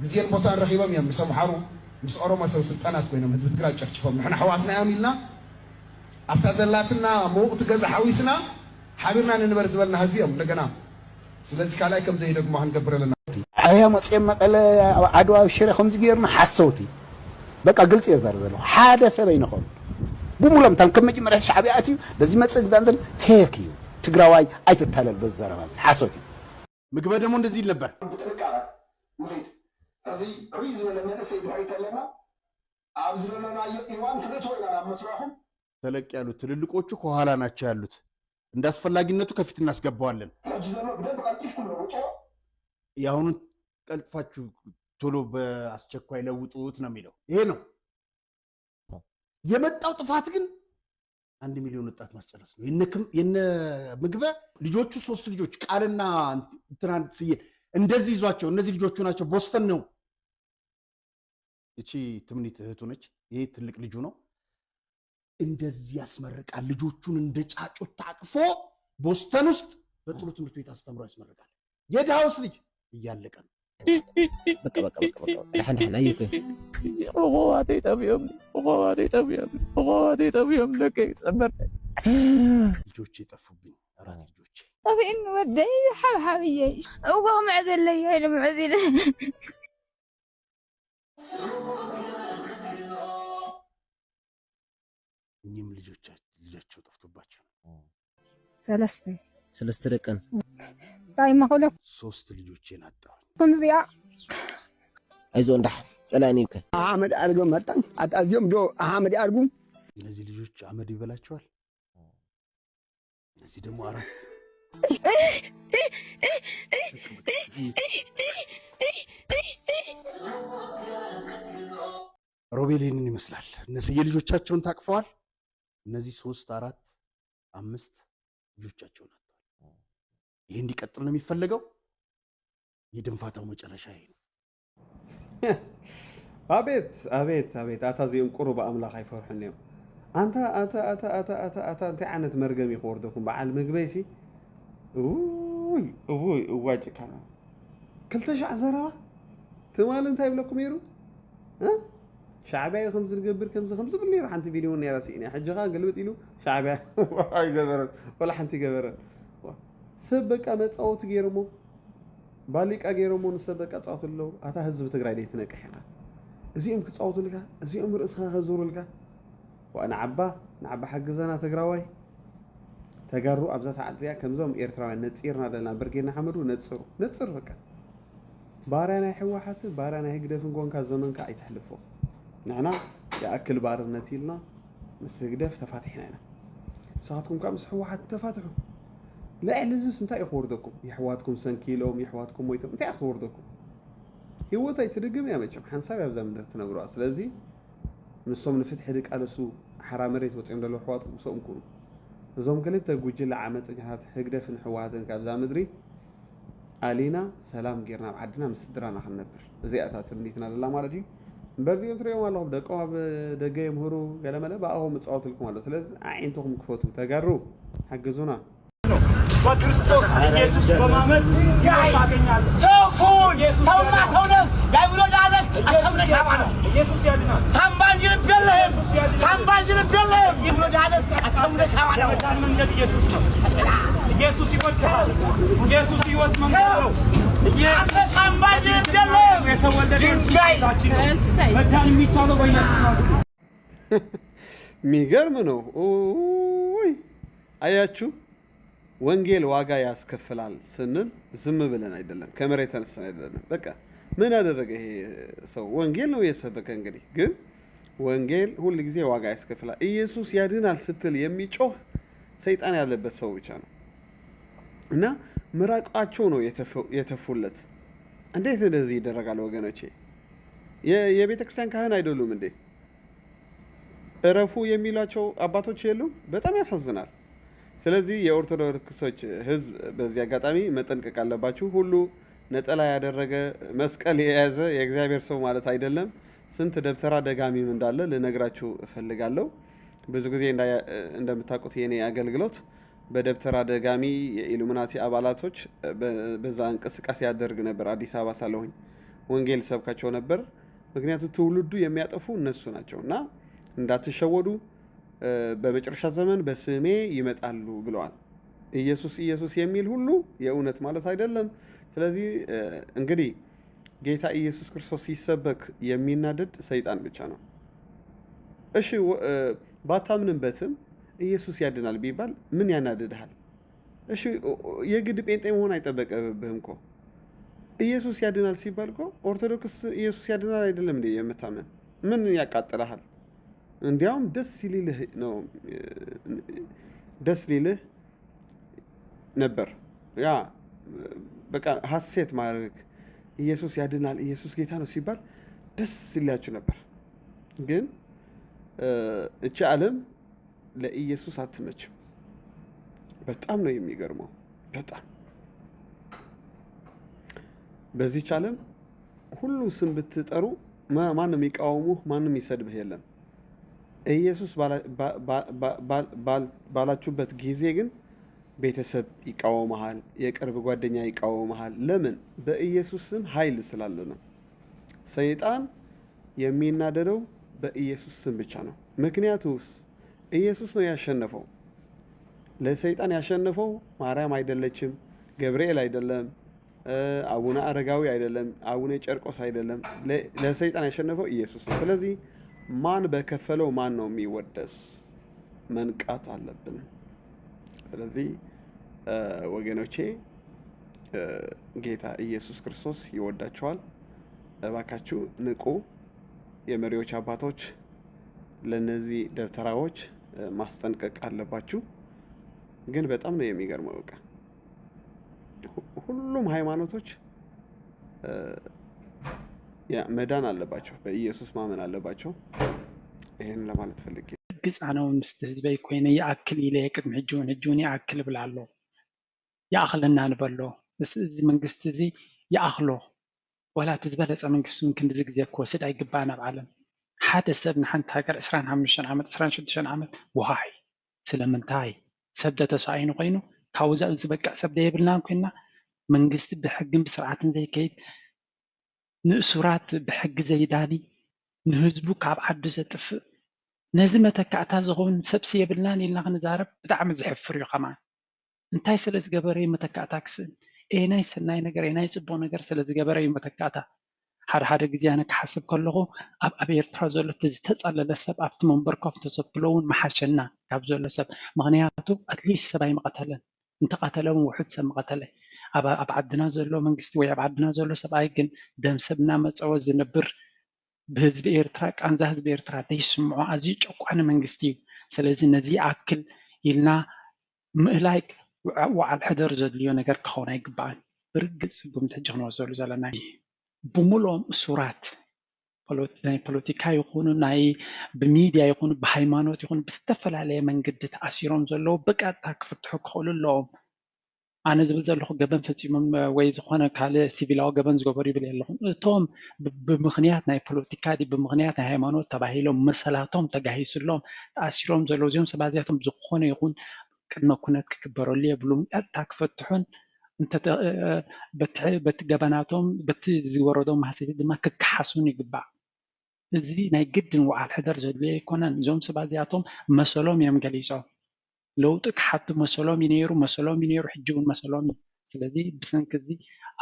ጊዜን ቦታን ረኺቦም እዮም ምስ ኣምሓሩ ምስ ኦሮሞ ሰብ ስልጣናት ኮይኖም ህዝቢ ትግራይ ጨፍጭፎም ንሕና ሕዋትና እዮም ኢልና ኣብታ ዘላትና መውቕቲ ገዛ ሓዊስና ሓቢርና ንንበር ዝበልና ህዝቢ እዮም እንደገና ስለዚ ካልኣይ ከም ዘይደግሞ ክንገብር ኣለና ኣያ መፅኦም መቐለ ዓድዋ ሽረ ከምዚ ጌርና ሓሰውቲ በቃ ግልጽ የዛር ዘሎ ሓደ ሰብ ኣይንኾን ብሙሎም ታን ከም መጀመርያ ሻዕብያ ኣትዩ በዚ መፅእ ዛንዘል ፌክ እዩ ትግራዋይ ኣይትታለል በዘረባ ሓሰውቲ ምግበ ደግሞ እንደዚህ ይል ነበር أزي ريز ولا منسي بحيث لنا عاوز لنا إيوان كنت ولا نعم مسرحهم ተለቅ ያሉት ትልልቆቹ ከኋላ ናቸው ያሉት እንዳስፈላጊነቱ ከፊት እናስገባዋለን ያሁን ቀልጥፋችሁ ቶሎ በአስቸኳይ ለውጡት ነው የሚለው ይሄ ነው የመጣው ጥፋት ግን 1 ሚሊዮን ወጣት ማስጨረስ ነው የነ ምግበ ልጆቹ 3 ልጆች ቃልና ትናንት ሲየ እንደዚህ ይዟቸው እነዚህ ልጆቹ ናቸው ቦስተን ነው እቺ ትምኒት እህቱ ነች ይሄ ትልቅ ልጁ ነው እንደዚህ ያስመርቃል ልጆቹን እንደ ጫጩት ታቅፎ ቦስተን ውስጥ በጥሩ ትምህርት ቤት አስተምሮ ያስመርቃል የዳውስ ልጅ እያለቀ ነው በቃ دحين أيوك أخواتي طبيهم لك تمرت ልጆቼ ጠፉብኝ አራት ልጆቼ طبي إنه ودي حبيبي وهو معزل لي هاي المعزل እኚህም ልጆቻቸው ጠፍቶባቸው ሰለስተ ደቀን دايما أقول لك 3 ልጆቼን አጣሁ كن زيا አይዞ እንዳህ ጸላኒብከ አህመድ አልጎ መጣን አጣዚም ዶ አህመድ አልጉ እነዚህ ልጆች አመድ ይበላቸዋል እነዚህ ደግሞ አራት ሮቤሌንን ይመስላል እነዚህ የልጆቻቸውን ታቅፈዋል እነዚህ 3 4 5 ልጆቻቸውን አጥተዋል ይሄ እንዲቀጥል ነው የሚፈልገው የድንፋታው መጨረሻ ይሄ ነው አቤት አታዚም ቁሩብ አምላክ አይፈርሕኒም አንተ انت عانت مرقم يخوردكم بعد مغبيسي اوي ጭካና كلتشع زربا تمال انت يبلكم يرو ها شعبي خمس نقبر خمس باللي راح انت فيديو ني راسيني حجها قلبت يلو شعبي هاي جبر ولا حنتي جبر سبق مصوت غيرمو باليق غيرمو نسبق صوت له اتا حزب تግራይ دي تنقحقا ازيم كصوت لك ازيم راسها خزور لك وانا عبا حجزنا تግራዋይ ተጋሩ አብዛ ሰዓት ዚያ ከምዞም ኤርትራውያን ነጽርና ደልና ብርጌና ሐመዱ ነጽር በቃ ባራና ይحዋሐት ባራና ይግደፍን ጎንካ ዘመንካ አይተحልፎ نحنا ياكل بارነት ይልና مسجدف تفاتحنا ساعتكم كم حواحت تفاتحوا لا لزس انت يخوردكم يحواتكم سنكيلوم يحواتكم ويتم انت يخوردكم هو تايتدغم يا مچم حنساب يابዛ ምድር ትነግሯ ስለዚህ ንሶም ንፍትሕ ድቅ አለሱ حرام ريت ወጥም ደሎ حواتكم ሰውም ኩኑ እዞም ክልተ ጉጅለ ዓመጽኛታት ህግደፍን ሕዋትን ካብዛ ምድሪ አሊና ሰላም ጌርና ዓድና ምስድራና ክንነብር እዚኣታት እንዲትና ደላ ማለት እዩ በርዚም ትሪኦም ኣለኹም ደቆም ኣብ ደገ ይምህሩ ገለመለ ባኣኹም እፃወትልኩም ኣሎ ስለዚ ዓይንትኹም ክፈቱ ተጋሩ ሓግዙና በክርስቶስ ኢየሱስ በማመን ያገኛል ሰውፉን ሰውማ ሰውነም ያብሎ ዳለት አሰምነ ሻባና ኢየሱስ ያድናል ሳምባጅል በለህ ሳምባጅል በለህ ይብሎ ዳለት አሰምነ ሻባና ወዳን መንገድ ኢየሱስ ነው ኢየሱስ ይወድሃል ኢየሱስ ይወድ መንገድ ነው ኢየሱስ ሳምባጅል በለህ የተወለደ ወዳን የሚታለው በኢየሱስ ነው ሚገርም ነው ኦይ አያችሁ ወንጌል ዋጋ ያስከፍላል ስንል ዝም ብለን አይደለም ከመሬት ተነስተን አይደለም በቃ ምን አደረገ ይሄ ሰው ወንጌል ነው የሰበከ እንግዲህ ግን ወንጌል ሁሉ ጊዜ ዋጋ ያስከፍላል ኢየሱስ ያድናል ስትል የሚጮህ ሰይጣን ያለበት ሰው ብቻ ነው እና ምራቃቸው ነው የተፉለት እንዴት እንደዚህ ይደረጋል ወገኖቼ የቤተክርስቲያን ካህን አይደሉም እንዴ እረፉ የሚላቸው አባቶች የሉም በጣም ያሳዝናል ስለዚህ የኦርቶዶክሶች ህዝብ በዚህ አጋጣሚ መጠንቀቅ አለባችሁ ሁሉ ነጠላ ያደረገ መስቀል የያዘ የእግዚአብሔር ሰው ማለት አይደለም ስንት ደብተራ ደጋሚም እንዳለ ልነግራችሁ እፈልጋለሁ ብዙ ጊዜ እንደምታውቁት የኔ አገልግሎት በደብተራ ደጋሚ የኢሉሚናቲ አባላቶች በዛ እንቅስቃሴ ያደርግ ነበር አዲስ አበባ ሳለሁኝ ወንጌል ሰብካቸው ነበር። ምክንያቱም ትውልዱ የሚያጠፉ እነሱ ናቸውና እንዳትሸወዱ በመጨረሻ ዘመን በስሜ ይመጣሉ ብለዋል። ኢየሱስ ኢየሱስ የሚል ሁሉ የእውነት ማለት አይደለም። ስለዚህ እንግዲህ ጌታ ኢየሱስ ክርስቶስ ሲሰበክ የሚናደድ ሰይጣን ብቻ ነው። እሺ ባታምንበትም ኢየሱስ ያድናል ቢባል ምን ያናድድሃል? እሺ የግድ ጴንጤ መሆን አይጠበቅብህም እኮ። ኢየሱስ ያድናል ሲባል እኮ ኦርቶዶክስ ኢየሱስ ያድናል አይደለም እንዴ የምታምን? ምን ያቃጥልሃል? እንዲያውም ደስ ሊልህ ነበር። ያ በቃ ሐሴት ማድረግ ኢየሱስ ያድናል፣ ኢየሱስ ጌታ ነው ሲባል ደስ ይላችሁ ነበር። ግን እቺ ዓለም ለኢየሱስ አትመችም። በጣም ነው የሚገርመው። በጣም በዚህች ዓለም ሁሉ ስም ብትጠሩ ማንም ይቃወሙህ፣ ማንም ይሰድብህ የለም። ኢየሱስ ባላችሁበት ጊዜ ግን ቤተሰብ ይቃወመሃል፣ የቅርብ ጓደኛ ይቃወመሃል። ለምን? በኢየሱስ ስም ኃይል ስላለ ነው። ሰይጣን የሚናደደው በኢየሱስ ስም ብቻ ነው። ምክንያቱስ ኢየሱስ ነው ያሸነፈው። ለሰይጣን ያሸነፈው ማርያም አይደለችም፣ ገብርኤል አይደለም፣ አቡነ አረጋዊ አይደለም፣ አቡነ ጨርቆስ አይደለም። ለሰይጣን ያሸነፈው ኢየሱስ ነው። ስለዚህ ማን በከፈለው ማን ነው የሚወደስ? መንቃት አለብን። ስለዚህ ወገኖቼ ጌታ ኢየሱስ ክርስቶስ ይወዳቸዋል። እባካችሁ ንቁ። የመሪዎች አባቶች ለነዚህ ደብተራዎች ማስጠንቀቅ አለባችሁ። ግን በጣም ነው የሚገርመው። በቃ ሁሉም ሃይማኖቶች መዳን አለባቸው፣ በኢየሱስ ማመን አለባቸው። ይሄን ለማለት ፈልጌ ግጻናው ምስት ህዝበይ ኮይነ ያአክል ኢለ ቅድም ሕጁን ያአክል ብላሎ ያአክልና ንበሎ እዚ መንግስት እዚ ያአክሎ ወላ ትዝበለፀ መንግስት ምንክን እዚ ግዜ ክወስድ አይግባና ብዓለም ሓደ ሰብ ንሓንቲ ሃገር 25 ዓመት 26 ዓመት ወሃይ ስለምንታይ ሰብ ተሳይኑ ኮይኑ ካውዛ ዝበቃ ሰብ ደይብልናን ኮይና መንግስት ብሕግን ብስርዓትን ዘይከይድ ንእሱራት ብሕጊ ዘይዳኒ ንህዝቡ ካብ ዓዱ ዘጥፍእ ነዚ መተካእታ ዝኸውን ሰብሲ የብልናን ኢልና ክንዛረብ ብጣዕሚ ዝሕፍር እዩ። ከማ እንታይ ስለ ዝገበረ እዩ መተካእታ ክስእል? ናይ ሰናይ ነገር ናይ ፅቡቅ ነገር ስለ ዝገበረ እዩ መተካእታ። ሓደ ግዜ ኣነ ክሓስብ ከለኹ ኣብ ኤርትራ ዘሎ ዝተፀለለ ሰብ ኣብቲ መንበር ኮፍ ተሰብሎ እውን መሓሸና ካብ ዘሎ ሰብ። ምክንያቱ ኣትሊስት ሰብኣይ መቐተለን እንተቐተለ እውን ውሑድ ሰብ መቐተለ። ኣብ ዓድና ዘሎ መንግስቲ ወይ ኣብ ዓድና ዘሎ ሰብኣይ ግን ደም ሰብና መፀወ ዝነብር بحزب إيرترا كان ذا حزب إيرترا تيسمعوا أزي جوكان منجستي سلزي نزي أكل يلنا ملاك وعلى الحدر زدليو نجار كخونا يقبان برجس قمت جهنم زول زلنا بملهم صورات بوليتيكا يكونوا ناي بميديا يكونوا بهايمانوت يكونوا بستفل عليه من قدة أسيرهم زلوا بقى تكفتحوا كل اللهم أنا زبل زلوا جبان فتيمم ويز خوانا كله سيفيلاو جبان زغبري بلي اللهم توم بمغنيات ناي بوليتيكا دي بمغنيات ناي هايمانوت تبعيلهم مسألاتهم تجهيز اللهم أسيرهم زلوا زيهم سبازياتهم زخوانا يكون كنا كنا كبروا لي بلوم تكفتحون انت بتجبناتهم بتزوردهم حسيت ما كحسوني جبا زي ناي جدا وعلى الحدر زلوا يكونن زوم سبازياتهم مسألهم يوم جليسوا لو تكحت مسلوم ينيرو حجون مسلوم ስለዚህ ብሰንክ እዚ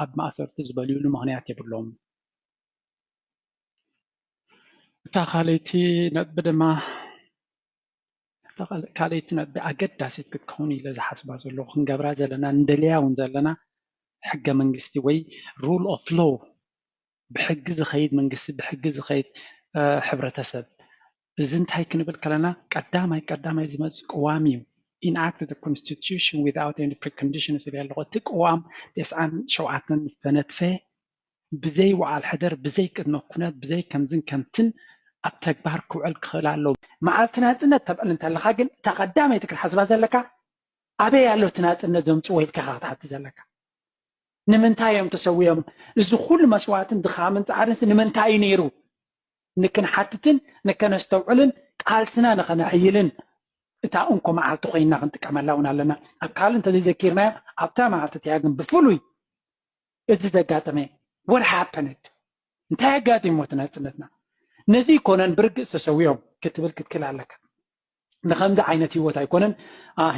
ኣብ ማእሰር ተዝበልዩ ምክንያት የብሎም ታኻለይቲ ነጥብደማ ታኻለይቲ ነጥብ ኣገዳሲት ክትከውን ኢለ ዝሓስባ ዘለኹ ክንገብራ ዘለና እንደልያውን ዘለና ሕገ መንግስቲ ወይ ሩል ኦፍ ሎ ብሕጊ ዝኸይድ መንግስቲ ብሕጊ ዝኸይድ ሕብረተሰብ እዚ እንታይ ክንብል ከለና ቀዳማይ ዝመፅእ ቅዋም እዩ enact the constitution without any preconditions اللي تقوام تسعان شوعاتن استنتفه بزي وعلى الحدر بزي كدنا كنات بزي كمزن كمتن التكبار كوعل خلالو مع تنازلنا تبقى انت لخاجن تقدامي تك الحسبه زلكا ابي يالو تنازلنا زوم صويل كخاطات زلكا نمنتاي يوم تسويهم اذا كل مسواتن دخامن صعرس نمنتاي نيرو نكن حتتن نكن استوعلن قالتنا نخنا عيلن إتا أنكم عالتو خينا غنتكملاون لنا أبقال انت دي ذكرنا أبتا معالتو تياغن بفلوي إذا قاتمي what happened እንታይ ኣጋጢሞት ናጽነትና ነዚ ኮነን ብርግጽ ተሰዊዮም ክትብል ክትክል ኣለካ ንኸምዚ ዓይነት ህይወት ኣይኮነን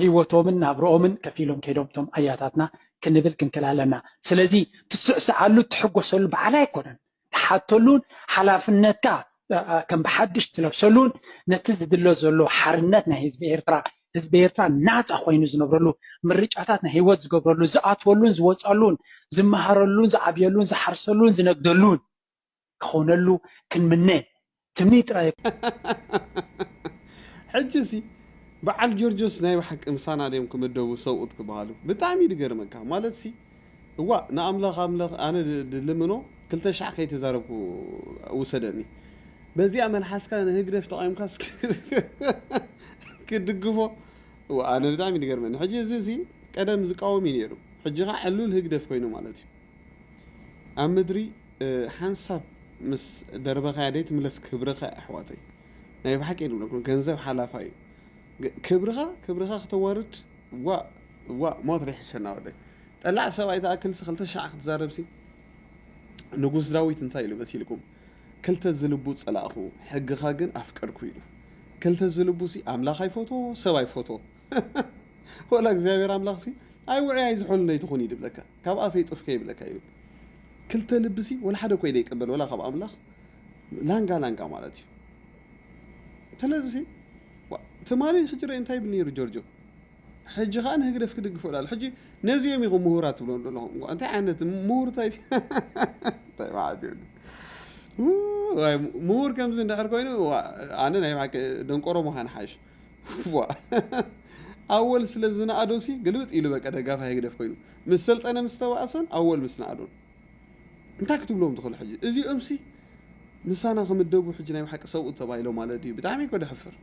ህይወቶምን ናብሮኦምን ከፊሎም ከይዶም ቶም ኣያታትና ክንብል ክንክል ኣለና ስለዚ ትስዕስዓሉ ትሕጎሰሉ በዓል ኣይኮነን ተሓተሉን ሓላፍነትካ ከም ብሓድሽ ትለብሰሉን ነቲ ዝድሎ ዘሎ ሓርነት ናይ ህዝቢ ኤርትራ ናፃ ኮይኑ ዝነብረሉ ምርጫታት ናይ ህይወት ዝገብረሉ ዝኣትወሉን ዝወፃሉን ዝመሃረሉን ዝዓብየሉን ዝሓርሰሉን ዝነግደሉን ክኾነሉ ክንምነ ትምኒ ጥራይ ሕጂ በዓል ጆርጆስ ናይ ባሕቂ ምሳና ደም ክምደቡ ሰውኡት ክበሃሉ ብጣዕሚ ይገርመካ ማለት እዋ ንኣምላኽ ኣነ ድልምኖ 200 ከይተዛረብኩ ውሰደኒ በዚኣ መልሓስካ ንህግደፍ ተቃይምካስ ክድግፎ ኣነ ብጣዕሚ ይገርመኒ ሕጂ እዚ ቀደም ዝቃወም እዩ ነይሩ ሕጂ ኸ ዕሉል ህግደፍ ኮይኑ ማለት እዩ ኣብ ምድሪ ሓንሳብ ምስ ደርበኻ ደይ ትምለስ ክብርኻ ኣሕዋተይ ናይ ባሕቂ ንብለኩም ገንዘብ ሓላፋ እዩ ክብርኻ ክትወርድ ዋ ሞት ረሕሸና ወደይ ጠላዕ ሰብኣይ ተኣክልሲ 200 ክትዛረብሲ ንጉስ ዳዊት እንታይ ኢሉ መሲልኩም ክልተ ዝልቡ ፀላእኹ ሕግኻ ግን ኣፍቀርኩ ኢሉ ክልተ ዝልቡሲ ኣምላኽ ኣይፎቶ ሰብ ኣይፎቶ ወላ እግዚኣብሔር ኣምላኽሲ ኣይ ውዕይ ኣይዝሑል ነይትኹን ይድብለካ ካብ ኣፈይ ጥፍከ ይብለካ እዩ ክልተ ልብሲ ወላ ሓደ ኮይነ ይቅበል ወላ ካብ ኣምላኽ ላንጋ ማለት እዩ ስለዚ ትማሊ ሕጂ ርአ እንታይ ብል ነይሩ ጆርጆ ሕጂ ኸ ንህግደፍ ክድግፎ ላሉ ሕጂ ነዚኦም ኢኹም ምሁራት ትብሎ ኣለኹም እንታይ ዓይነት ምሁር እንታይ ምሁር ከምዚ እንድሕር ኮይኑ ኣነ ናይ ባሕቂ ደንቆሮ ምዃን ሓሽ ኣወል ስለ ዝነኣዶሲ ግልብጥ ኢሉ በቀ ደጋፋ ህግደፍ ኮይኑ ምስ ሰልጠነ ምስ ተባእሰን ኣወል ምስ ነኣዶን እንታይ ክትብሎም ትኽእሉ ሕጂ እዚኦምሲ ምሳና ክምደቡ ሕጂ ናይ ባሕቂ ሰብኡት ተባሂሎም ማለት እዩ ብጣዕሚ እኮ ደሕፍር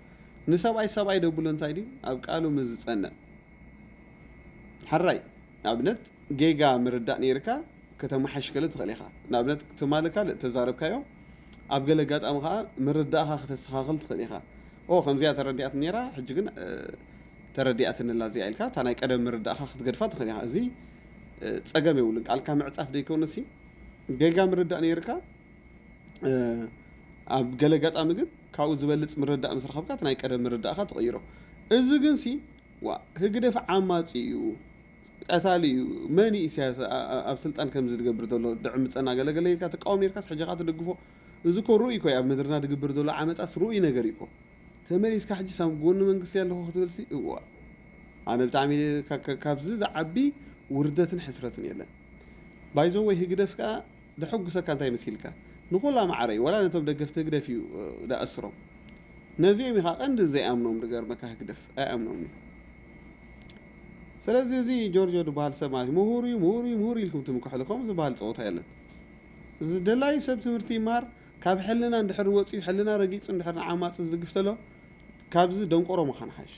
ንሰብኣይ ደብሎ እንታይ ድዩ ኣብ ቃሉ ምዝፀንዕ ሓራይ ንኣብነት ጌጋ ምርዳእ ነይርካ ከተመሓሽከለ ትኽእል ኢኻ ንኣብነት ትማሊ ካልእ ተዛረብካዮ ኣብ ገለ ጋጣሚ ከዓ ምርዳእኻ ክተስተኻኽል ትኽእል ኢኻ ከምዚኣ ተረዲኣት ነይራ ሕጂ ግን ተረዲኣትንላ እዚኣ ኢልካ እታ ናይ ቀደም ምርዳእኻ ክትገድፋ ትኽእል ኢኻ እዚ ፀገም የብሉን ቃልካ ምዕፃፍ ደይኮነሲ ጌጋ ምርዳእ ነይርካ ኣብ ገለ ጋጣሚ ግን ካብኡ ዝበልፅ ምርዳእ ምስ ረኸብካ እቲ ናይ ቀደም ምርዳእኻ ትቕይሮ እዚ ግን ህግደፍ ዓማፂ እዩ ቀታሊ እዩ መኒ ኢሳያስ ኣብ ስልጣን ከም ዝድገብር ዘሎ ድዕም ፀና ገለገለ ኢልካ ተቃወም ነርካስ ሕጂ ኻ ትደግፎ እዚ ኮ ሩኡይ ኮ ኣብ ምድርና ድግብር ዘሎ ዓመፃስ ሩኡይ ነገር እዩ ኮ ተመሊስካ ሕጂ ሳብ ጎኒ መንግስቲ ኣለኹ ክትብልሲ ኣነ ብጣዕሚ ካብዚ ዝዓቢ ውርደትን ሕስረትን የለን ባይዞ ወይ ህግደፍ ከዓ ድሕጉሰካ እንታይ መሲልካ ንኹላ ማዕረ ወላ ነቶም ደገፍቲ ህግደፍ እዩ ዳኣስሮም ነዚኦም ኢኻ ቀንዲ ዘይኣምኖም ድገርመካ ህግደፍ ኣይኣምኖም እዩ ስለዚ እዚ ጆርጆ ድበሃል ሰብ ማለት ምሁር ኢልኩም ትምክሕልኩም ዝበሃል ፀወታ የለን እዚ ደላይ ሰብ ትምህርቲ ይመሃር ካብ ሕልና እንድሕር ወፂኡ ሕልና ረጊፁ እንድሕር ንዓማፅ ዝድግፍ ተሎ ካብዚ ደንቆሮ ምዃን ሓሽ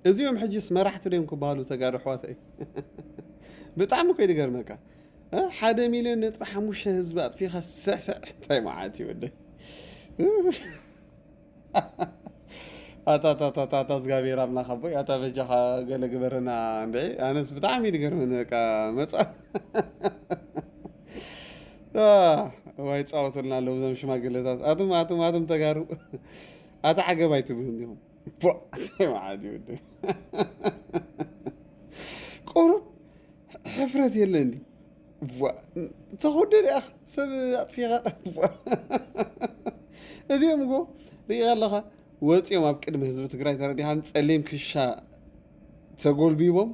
እዚኦም ሕጂስ መራሕቲ ደዮም ክበሃሉ ተጋሩ ኣሕዋተይ ብጣዕሚ ኮይ ድገርመካ 1,500,000 ህዝቢ ኣጥፊኻ ስዕስዕ እንታይ መዓት ይወደይ ኣታታታታ ዝጋቤር ኣምላኽ ኣቦይ ኣታ በጃኻ ገለ ግበረና እንድዒ ኣነስ ብጣዕሚ ድገርመኒ በቃ መፃ ዋይ ፃወቱልና ኣለዉ ዞም ሽማግለታት ኣቶም ተጋሩ ኣታ ዓገባይ ትብሉ እንዲኹም معادي ودي قرب حفرت يلندي تاخد يا اخ سب فيها እዚኦም ጎ ሪኣለኻ ወፂኦም ኣብ ቅድሚ ህዝቢ ትግራይ ተረዲሃን ፀሊም ክሻ ተጎልቢቦም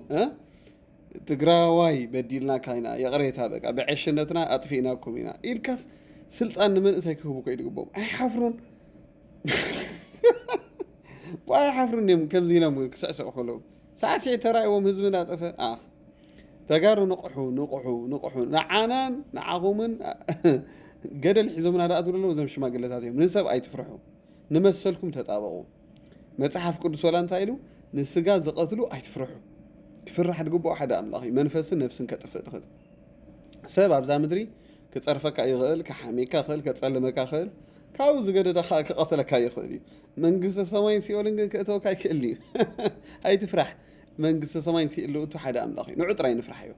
ትግራዋይ በዲልና ካይና የቅሬታ በቃ ብዕሽነትና አጥፊናኩም ኢና ኢልካስ ስልጣን ንመንእሰይ ክህቡ ከይድግቦም ኣይሓፍሩን ዋይሓፍሩን እዮም ከምዚ ኢሎም ክስዕስዑ ከለዉ ሳዕሲዕ ተራእዎም ህዝቢ እናጠፈ ተጋሩ ንቑሑ ንዓናን ንዓኹምን ገደል ሒዞምና ዳኣ ትብሉ እዞም ሽማግለታት እዮም ንሰብ ኣይትፍርሑ ንመሰልኩም ተጣበቑ መፅሓፍ ቅዱስ ወላ እንታይ ኢሉ ንስጋ ዝቐትሉ ኣይትፍርሑ ክፍራሕ ድግቦ ሓደ ኣምላኽ እዩ መንፈስን ነፍስን ከጥፍእ ድኽእል ሰብ ኣብዛ ምድሪ ክፀርፈካ ይኽእል ክሓሜካ ይኽእል ከፀልመካ ይኽእል ካብኡ ዝገደደኻ ክቐተለካ ይኽእል እዩ መንግስቲ ሰማይን ሲኦልን ግን ክእተወካ ይክእል እዩ ኣይትፍራሕ መንግስቲ ሰማይን ሲኦል እቱ ሓደ ኣምላኽ እዩ ንዑ ጥራይ ንፍራሕ እዩ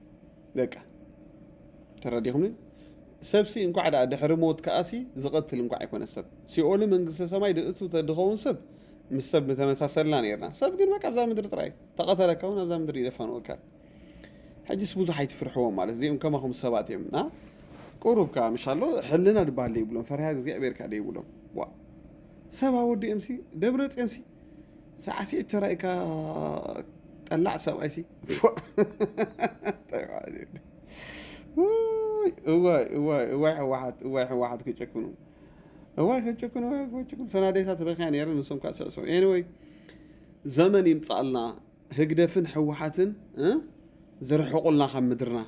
ደቃ ተረዲኹምኒ ሰብሲ እንኳዕ ዳ ድሕሪ ሞት ከኣሲ ዝቐትል እንኳዕ ኣይኮነ ሰብ ሲኦል መንግስቲ ሰማይ ድእቱ ተድኸውን ሰብ ምስ ሰብ ተመሳሰልና ነርና ሰብ ግን በቃ ኣብዛ ምድሪ ጥራይ ተቐተለካ እውን ኣብዛ ምድሪ ይደፈንወካ ሕጂስ ብዙሕ ኣይትፍርሕዎም ማለት እዚኦም ከማኹም ሰባት እዮም ና ቁሩብካ ምሻሎ ሕልና ድባሃል ዘይብሎም ፈርሃ እግዚኣብሔርካ ዘይብሎም ሰብ ኣወዲ እምሲ ደብረ ፅዮንሲ ሳዕሲዕ ተራእካ ጠላዕ ሰብኣይሲ እዋይ ሕወሓት ክጨክኑ ሰናደታት ረኺያ ነይረን ንሶም ከዓ ስዕስዑ ኤኒወይ ዘመን ይምፃልና ህግደፍን ሕወሓትን ዝርሕቁልና ካብ ምድርና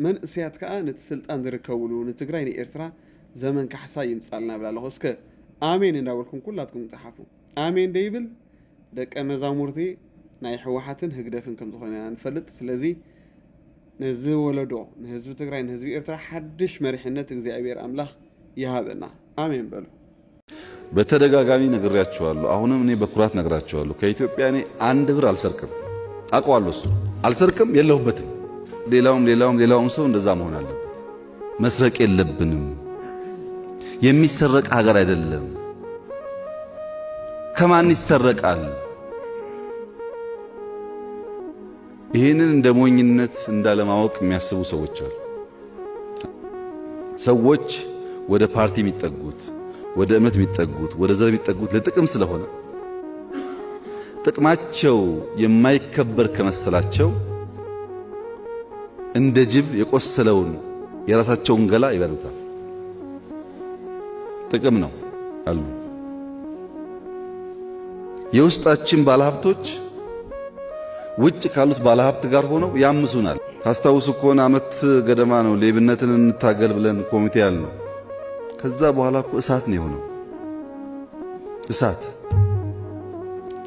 መንእስያት ከዓ ነቲ ስልጣን ዝርከብሉ ንትግራይ ንኤርትራ ዘመን ካሕሳ ይምፃልና ብላ ኣለኹ እስከ ኣሜን እንዳበልኩም ኩላትኩም ፀሓፉ ኣሜን ደይብል ደቀ መዛሙርቲ ናይ ሕወሓትን ህግደፍን ከም ዝኾነ ንፈልጥ ስለዚ ነዚ ወለዶ ንህዝቢ ትግራይ ንህዝቢ ኤርትራ ሓድሽ መሪሕነት እግዚአብሔር አምላክ ይሃበና አሜን በሉ። በተደጋጋሚ ነግሬያቸዋለሁ። አሁንም እኔ በኩራት ነግራቸዋለሁ። ከኢትዮጵያ እኔ አንድ ብር አልሰርቅም። አውቀዋለሁ። እሱ አልሰርቅም፣ የለሁበትም። ሌላውም ሰው እንደዛ መሆን አለበት። መስረቅ የለብንም። የሚሰረቅ ሀገር አይደለም። ከማን ይሰረቃል? ይህንን እንደ ሞኝነት እንዳለማወቅ የሚያስቡ ሰዎች አሉ። ሰዎች ወደ ፓርቲ የሚጠጉት፣ ወደ እምነት የሚጠጉት፣ ወደ ዘር የሚጠጉት ለጥቅም ስለሆነ ጥቅማቸው የማይከበር ከመሰላቸው እንደ ጅብ የቆሰለውን የራሳቸውን ገላ ይበሉታል። ጥቅም ነው አሉ። የውስጣችን ባለሀብቶች ውጭ ካሉት ባለሀብት ጋር ሆነው ያምሱናል። ታስታውሱ ከሆነ ዓመት ገደማ ነው ሌብነትን እንታገል ብለን ኮሚቴ ያልነው። ከዛ በኋላ እኮ እሳት ነው የሆነው። እሳት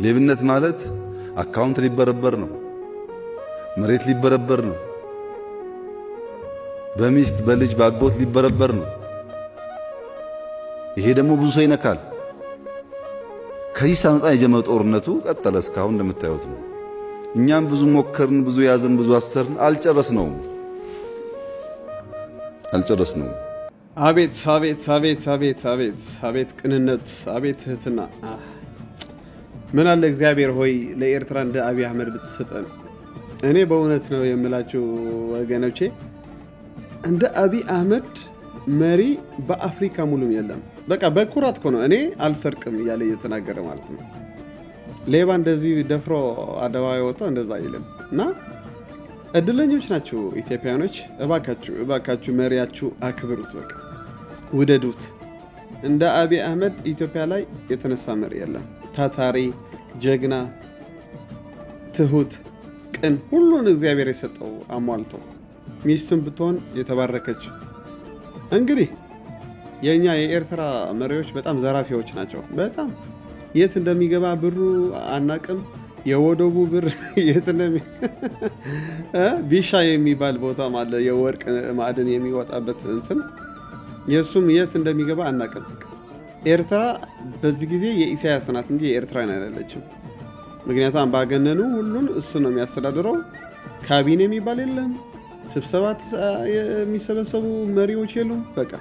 ሌብነት ማለት አካውንት ሊበረበር ነው፣ መሬት ሊበረበር ነው፣ በሚስት በልጅ ባጎት ሊበረበር ነው። ይሄ ደግሞ ብዙ ሰው ይነካል። ከዚህ ሳንወጣ የጀመረው ጦርነቱ ቀጠለ። እስካሁን እንደምታዩት ነው። እኛም ብዙ ሞከርን፣ ብዙ ያዝን፣ ብዙ አሰርን፣ አልጨረስነውም። አቤት አቤት አቤት አቤት አቤት አቤት ቅንነት፣ አቤት ትህትና። ምን አለ እግዚአብሔር ሆይ ለኤርትራ እንደ አብይ አህመድ ብትሰጠን። እኔ በእውነት ነው የምላችሁ ወገኖቼ፣ እንደ አብይ አህመድ መሪ በአፍሪካ ሙሉም የለም። በቃ በኩራት እኮ ነው እኔ አልሰርቅም እያለ እየተናገረ ማለት ነው። ሌባ እንደዚህ ደፍሮ አደባባይ ወጥቶ እንደዛ አይልም። እና እድለኞች ናቸው ኢትዮጵያኖች። እባካችሁ መሪያችሁ አክብሩት፣ በቃ ውደዱት። እንደ አብይ አህመድ ኢትዮጵያ ላይ የተነሳ መሪ የለም። ታታሪ፣ ጀግና፣ ትሁት፣ ቅን፣ ሁሉን እግዚአብሔር የሰጠው አሟልቶ፣ ሚስቱን ብትሆን የተባረከች። እንግዲህ የኛ የኤርትራ መሪዎች በጣም ዘራፊዎች ናቸው። በጣም የት እንደሚገባ ብሩ አናቅም። የወደቡ ብር የት ቢሻ የሚባል ቦታ አለ፣ የወርቅ ማዕድን የሚወጣበት እንትን፣ የሱም የት እንደሚገባ አናቅም። ኤርትራ በዚህ ጊዜ የኢሳያስ ናት እንጂ የኤርትራን አይደለችም። ምክንያቱም አምባገነኑ ሁሉን እሱ ነው የሚያስተዳድረው። ካቢኔ የሚባል የለም፣ ስብሰባ የሚሰበሰቡ መሪዎች የሉም። በቃ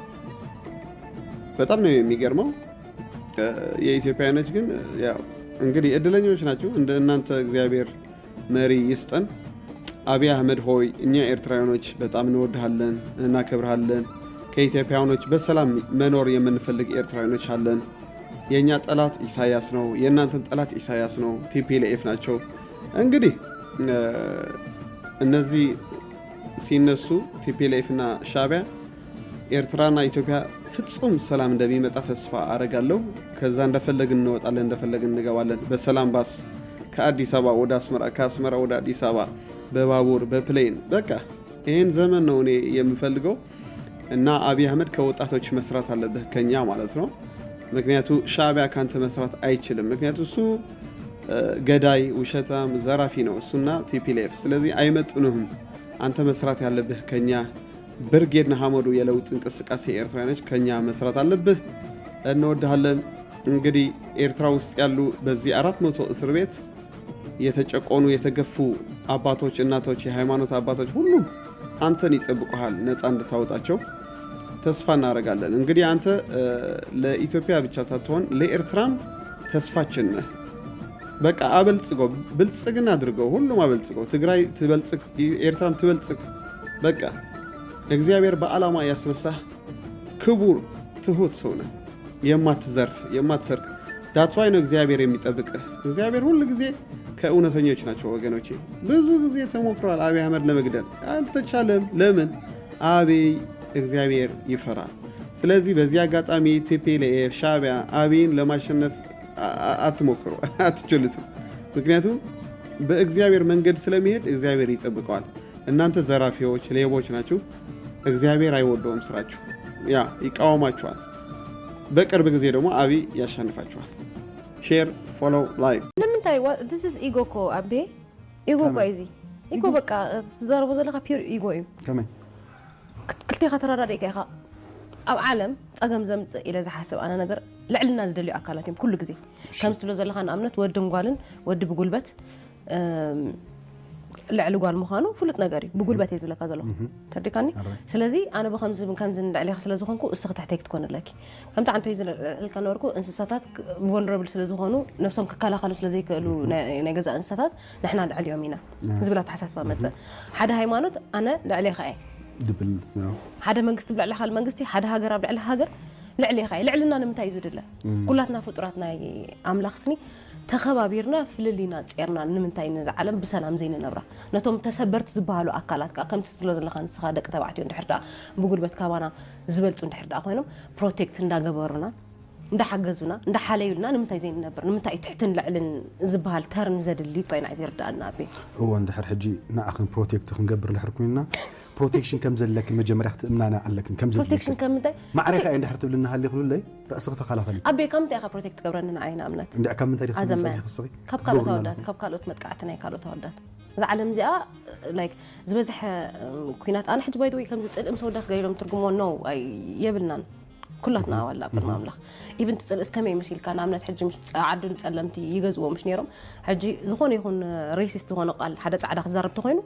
በጣም ነው የሚገርመው። የኢትዮጵያኖች ግን ያው እንግዲህ እድለኞች ናቸው። እንደ እናንተ እግዚአብሔር መሪ ይስጠን። አብይ አህመድ ሆይ እኛ ኤርትራውያኖች በጣም እንወድሃለን፣ እናከብርሃለን። ከኢትዮጵያውያኖች በሰላም መኖር የምንፈልግ ኤርትራውያኖች አለን። የእኛ ጠላት ኢሳያስ ነው፣ የእናንተም ጠላት ኢሳያስ ነው፣ ቲፒኤልኤፍ ናቸው። እንግዲህ እነዚህ ሲነሱ ቲፒኤልኤፍ እና ሻዕቢያ ኤርትራና ኢትዮጵያ ፍጹም ሰላም እንደሚመጣ ተስፋ አረጋለሁ። ከዛ እንደፈለግን እንወጣለን፣ እንደፈለግን እንገባለን። በሰላም ባስ ከአዲስ አበባ ወደ አስመራ፣ ከአስመራ ወደ አዲስ አበባ በባቡር በፕሌን በቃ ይህን ዘመን ነው እኔ የምፈልገው። እና አብይ አህመድ ከወጣቶች መስራት አለብህ ከኛ ማለት ነው። ምክንያቱ ሻዕቢያ ካንተ መስራት አይችልም። ምክንያቱ እሱ ገዳይ፣ ውሸታም፣ ዘራፊ ነው እሱና ቲፒኤልኤፍ። ስለዚህ አይመጥኑህም። አንተ መስራት ያለብህ ከኛ ብርጌድ ንሓመዱ የለውጥ እንቅስቃሴ ኤርትራ ነች። ከኛ መስራት አለብህ። እንወድሃለን። እንግዲህ ኤርትራ ውስጥ ያሉ በዚህ 400 እስር ቤት የተጨቆኑ የተገፉ አባቶች፣ እናቶች፣ የሃይማኖት አባቶች ሁሉም አንተን ይጠብቁሃል ነፃ እንድታወጣቸው ተስፋ እናደርጋለን። እንግዲህ አንተ ለኢትዮጵያ ብቻ ሳትሆን ለኤርትራም ተስፋችን ነህ። በቃ አበልጽገው፣ ብልጽግና አድርገው፣ ሁሉም አበልጽገው። ትግራይ ትበልጽግ፣ ኤርትራም ትበልጽግ። በቃ እግዚአብሔር በዓላማ ያስነሳህ ክቡር ትሁት ሰው ነህ። የማትዘርፍ የማትሰርቅ ዳትዋይ ነው እግዚአብሔር የሚጠብቅህ። እግዚአብሔር ሁሉ ጊዜ ከእውነተኞች ናቸው ወገኖቼ። ብዙ ጊዜ ተሞክሯል አብይ አህመድ ለመግደል አልተቻለም። ለምን? አብይ እግዚአብሔር ይፈራል። ስለዚህ በዚህ አጋጣሚ ቲፒኤልኤፍ ሻዕቢያ አብይን ለማሸነፍ አትሞክሩ፣ አትችሉትም። ምክንያቱም በእግዚአብሔር መንገድ ስለሚሄድ እግዚአብሔር ይጠብቀዋል። እናንተ ዘራፊዎች፣ ሌቦች ናችሁ። እግዚአብሔር አይወደውም ስራችሁ፣ ያ ይቃወማችኋል። በቅርብ ጊዜ ደግሞ አብይ ያሸንፋችኋል። ሼር፣ ፎሎው፣ ላይክ። ለምንታይ this is ego ኮ አቤ ኢጎ ቆይዚ ኢጎ በቃ ዘርቦ ዘለካ ፒር ኢጎ እዩ ከመይ ክልቲኻ ተራዳዲእካ ኢኻ ኣብ ዓለም ፀገም ዘምፅእ ኢለ ዝሓስብ ኣነ ነገር ልዕልና ዝደልዩ ኣካላት እዮም ኩሉ ግዜ ከም ዝትብሎ ዘለካ ንኣብነት ወድን ጓልን ወዲ ብጉልበት ልዕሊ ጓል ምዃኑ ፍሉጥ ነገር እዩ። ብጉልበት እየ ዝብለካ ዘለኹ ተርዲካኒ። ስለዚ ኣነ ብከምዚ ልዕሊ ኢኻ ስለዝኾንኩ እስኺ ትሕተይ ክትኮን ኣለኪ። ከምቲ ዓንተ ዝልዕልካ ነበርኩ እንስሳታት ቮልነረብል ስለዝኾኑ ነብሶም ክከላኸሉ ስለዘይክእሉ ናይ ገዛ እንስሳታት ንሕና ልዕሊኦም ኢና ዝብላ ተሓሳስባ መፅእ። ሓደ ሃይማኖት ኣነ ልዕሊ ኢኻ እየ ድብል ሓደ መንግስቲ ብልዕሊ ካል መንግስቲ ሓደ ሃገር ኣብ ልዕሊ ሃገር ልዕሊ ኢኻ ልዕልና ንምንታይ እዩ ዝድለ? ኩላትና ፍጡራት ናይ ኣምላኽ ስኒ ተኸባቢርና ፍልሊና ጼርና ንምንታይ ነዚ ዓለም ብሰላም ዘይንነብራ? ነቶም ተሰበርቲ ዝበሃሉ ኣካላት ከምቲ ዝብሎ ዘለካ ንስኻ ደቂ ተባዕትዮ እንድሕር ዳ ብጉልበት ካባና ዝበልፁ እንድሕር ዳ ኮይኖም ፕሮቴክት እንዳገበሩና እንዳሓገዙና እንዳሓለዩልና ንምንታይ ዘይንነብር? ንምንታይ እዩ ትሕትን ልዕልን ዝበሃል ተርም ዘድሊ ኮይና ዝርዳእና ኣቤ እዎ እንድሕር ሕጂ ንዓኽን ፕሮቴክት ክንገብር ልሕር ኮይንና ፕሮቴክሽን ከም ዘለክ መጀመርያ ክትእምናና ኣለክን ከም ዘለክ ፕሮቴክሽን ከምንታይ ማዕረኻ እንድሕር ትብልና ሃሊ ይኽሉለይ ራእስኻ ተኸላኸሊ ኣቤ ከምንታይ ኢኻ ፕሮቴክት ገብረና ዓይና እምነት እንዴ ካብ ምንታይ ክስኺ ካብ ካልኦት ኣወዳት ካብ ካልኦት መጥቃዕቲ ናይ ካልኦት ኣወዳት እዚ ዓለም እዚኣ ላይክ ዝበዝሐ ኩናት ኣነ ሕጂ ባይ ዘ ወይ ከምዚ ፅልእም ሰወዳት ገሊሎም ትርጉሞ ነው የብልናን ኩላትና ዋላ ቅድሚ ኣምላኽ ኢቨን ትፅልእ እስከመይ መሲልካ ንኣብነት ሕጂ ምስ ዓዱን ፀለምቲ ይገዝዎ ምሽ ነይሮም ሕጂ ዝኾነ ይኹን ሬሲስት ዝኾነ ቃል ሓደ ፃዕዳ ክዛረብ ተኮይኑ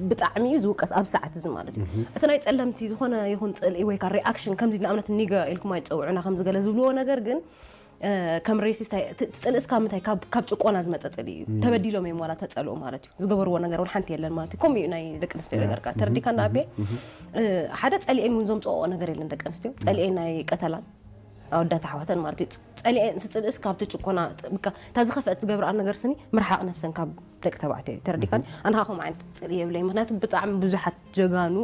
ብጣዕሚ እዩ ዝውቀስ ኣብ ሰዓት እዚ ማለት እዩ። እቲ ናይ ፀለምቲ ዝኾነ ይኹን ፅልኢ ወይ ካ ሪኣክሽን ከምዚ ንኣብነት ኒገ ኢልኩም ኣይፀውዑና ከም ዝገለ ዝብልዎ ነገር ግን ከም ሬሲስት ትፅልእ እስካብ ምንታይ ካብ ጭቆና ዝመፀ ፅልኢ እዩ። ተበዲሎም እዮም ዋላ ተፀልኡ ማለት እዩ። ዝገበርዎ ነገር እውን ሓንቲ የለን ማለት እዩ። ከምኡ እዩ ናይ ደቂ ኣንስትዮ ነገር ካ ተረዲካ ንኣቤ ሓደ ፀሊአን እውን ዘምፅኦ ነገር የለን ደቂ ኣንስትዮ ፀሊአን ናይ ቀተላን ኣወዳት ኣሕዋተን ማለት እዩ። ፀሊአን ትፅልእስ ካብቲ ጭቆና በቃ ታዝኸፍአት ዝገብርኣ ነገር ስኒ ምርሓቕ ነፍሰን ካብ ደቂ ተባዕትዮ እዩ ተረዲካኒ። ኣነ ከምኡ ዓይነት ፅልኢ የብለይ ምክንያቱ ብጣዕሚ ብዙሓት ጀጋኑ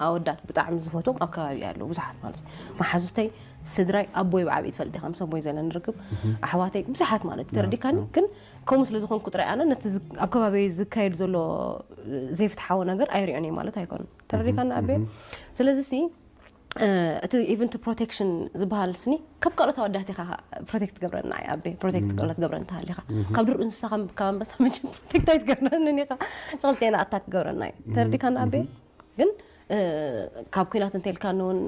ኣወዳት ብጣዕሚ ዝፈትዎም ኣብ ከባቢ ኣለዉ ብዙሓት ማለት እዩ። ማሓዙስተይ ስድራይ ኣቦይ ብዓብይ ትፈልጥ ኢኻ ምስ ኣቦይ ዘለና ንርክብ ኣሕዋተይ ብዙሓት ማለት እዩ ተረዲካኒ። ግን ከምኡ ስለዝኾንኩ ጥራይ ኣነ ነቲ ኣብ ከባቢ ዝካየድ ዘሎ ዘይፍትሓዊ ነገር ኣይርኦን እየ ማለት ኣይኮነን ተረዲካኒ ኣቤ። ስለዚ ሲ እቲ ኢቨንት ፕሮቴክሽን ዝበሃል ስኒ ካብ ካልኦት ኣወዳት ኢኻ ፕሮቴክት ገብረና እየ ኣቤ ፕሮቴክት ካልኦት ገብረን እንተሃሊ ኢኻ ካብ ዱር እንስሳ ካብ ኣንበሳ መቸ ፕሮቴክት ኣይትገብረንን ኢኻ ክልቴና ኣታክ ገብረና እዩ ተረዲካኒ ኣቤ። ግን ካብ ኩናት እንተኢልካ ንውን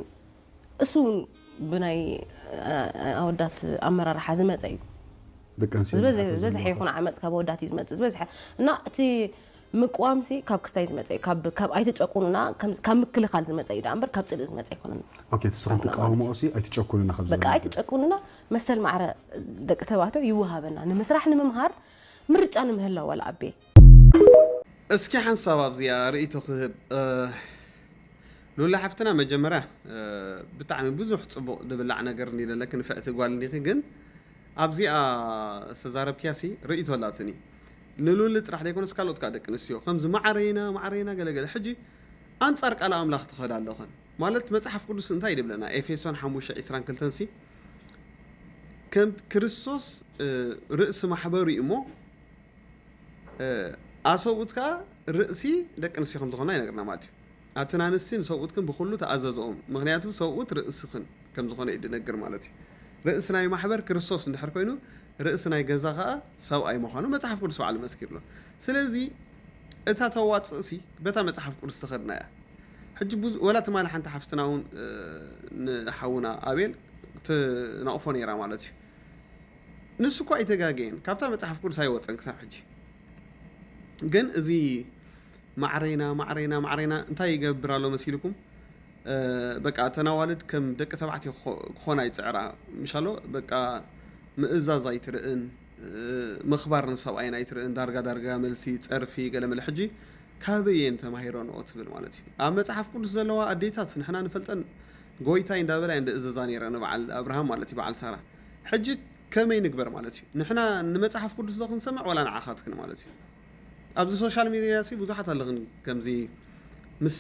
እሱ ብናይ ኣወዳት ኣመራርሓ ዝመፀ እዩ ዝበዝሐ ይኹን ዓመፅ ካብ ኣወዳት እዩ ዝመፅእ ዝበዝሐ እና እቲ ምቁዋምሲ ካብ ክስታይ ዝመፀ እዩ ካብ ኣይትጨቁኑና ካብ ምክልኻል ዝመፀ እዩ ዳ እምበር ካብ ፅልእ ዝመፀ ኣይኮነን። ኦኬ ትስኻን ተቃውሞሲ ኣይትጨቁኑና ካብ በቃ ኣይትጨቁኑና መሰል ማዕረ ደቂ ተባዕትዮ ይወሃበና ንምስራሕ ንምምሃር ምርጫ ንምህላው ዋላ ኣቤ። እስኪ ሓንሳብ ኣብዚኣ ርእይቶ ክህብ ሉላ ሓፍትና መጀመርያ ብጣዕሚ ብዙሕ ፅቡቕ ዝብላዕ ነገር እንዲለ ክንፈእቲ ጓል እንዲኺ ግን ኣብዚኣ ዝተዛረብክያሲ ርእይቶ ኣላትኒ ንሉል ጥራሕ ደይኮነስ ካልኦት ካ ደቂ ኣንስትዮ ከምዚ ማዕረይና ገለገለ ሕጂ ኣንጻር ቃል ኣምላኽ ትኸዳ ኣለኸን ማለት መጽሓፍ ቅዱስ እንታይ ይብለና ኤፌሶን 5:22 ሲ ከም ክርስቶስ ርእሲ ማሕበሩ እሞ ኣሰውትካ ርእሲ ደቂ ኣንስትዮ ከም ዝኾና ይነግርና ማለት እዩ ኣተናንስቲን ሰውትክን ብኩሉ ተኣዘዝኦም ምክንያቱ ሰውት ርእስክን ከም ዝኾነ ይነግር ማለት እዩ ርእሲ ናይ ማሕበር ክርስቶስ እንድሕር ኮይኑ ርእሲ ናይ ገዛ ከዓ ሰብኣይ ምዃኑ መጽሓፍ ቅዱስ ባዕሉ መስኪርሎ ስለዚ እታ ተዋፅእ ሲ በታ መጽሓፍ ቅዱስ ተኸድና እያ ሕጂ ወላ ትማል ሓንቲ ሓፍትና እውን ንሓውና ኣቤል ትነቕፎ ነይራ ማለት እዩ ንሱ እኳ ኣይተጋገየን ካብታ መጽሓፍ ቅዱስ ኣይወፀን ክሳብ ሕጂ ግን እዚ ማዕረይና እንታይ ይገብር ኣሎ መሲልኩም በቃ ተናዋልድ ከም ደቂ ተባዕትዮ ክኾና ይፅዕራ ምሻሎ በቃ ምእዛዝ ኣይትርእን ምኽባር ንሰብኣይን ኣይትርእን ዳርጋ መልሲ ፀርፊ ገለመለ ሕጂ ካበየን ተማሂሮ ንኦ ትብል ማለት እዩ ኣብ መጽሓፍ ቅዱስ ዘለዋ ኣዴታት ንሕና ንፈልጠን ጎይታይ እንዳበላ እንደእዘዛ ነይረ ንበዓል ኣብርሃም ማለት እዩ በዓል ሳራ ሕጂ ከመይ ንግበር ማለት እዩ ንሕና ንመጽሓፍ ቅዱስ ዶ ክንሰምዕ ወላ ንዓኻትክን ማለት እዩ ኣብዚ ሶሻል ሚድያ ሲ ብዙሓት ኣለኽን ከምዚ ምስ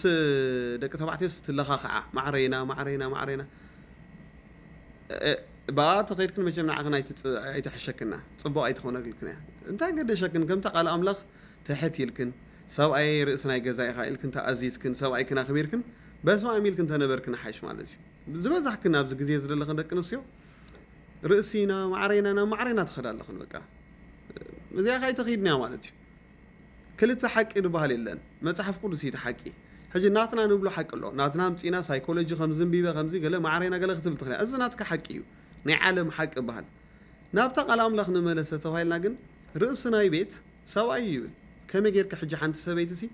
ደቂ ተባዕትዮስ ትለኻኽዓ ማዕረይና በኣ ተኸይድክን መቸም ንዓኽን ኣይትሕሸክና ፅቡቕ ኣይትኾነ ግልክን እያ እንታይ ገደሸክን ከምታ ቃል ኣምላኽ ትሕት ኢልክን ሰብኣይ ርእሲ ናይ ገዛ ኢኻ ኢልክን ተኣዚዝክን ሰብኣይክን ኣኽቢርክን በስማ እሚልክን ተነበርክን ሓይሽ ማለት እዩ ዝበዛሕክን ኣብዚ ግዜ ዝደለኽን ደቂ ኣንስትዮ ርእሲና ማዕረይና ትኸዳ ኣለኽን በቃ እዚኣ ኸ ኣይተኺድና ማለት እዩ ክልተ ሓቂ ንባህል የለን መጽሓፍ ቅዱስ እዩ ተሓቂ ሕጂ ናትና ንብሎ ሓቂ ኣሎ ናትና ምፂና ሳይኮሎጂ ከምዚ እምቢበ ከምዚ ገለ ማዕረይና ገለ ክትብል ትኽእል እዚ ናትካ ሓቂ እዩ ናይ ዓለም ሓቂ በሃል ናብታ ቃል ኣምላኽ ንመለሰ ተባሂልና ግን ርእሲ ናይ ቤት ሰብኣይ ይብል ከመይ ጌርካ ሕጂ ሓንቲ ሰበይቲ ሲ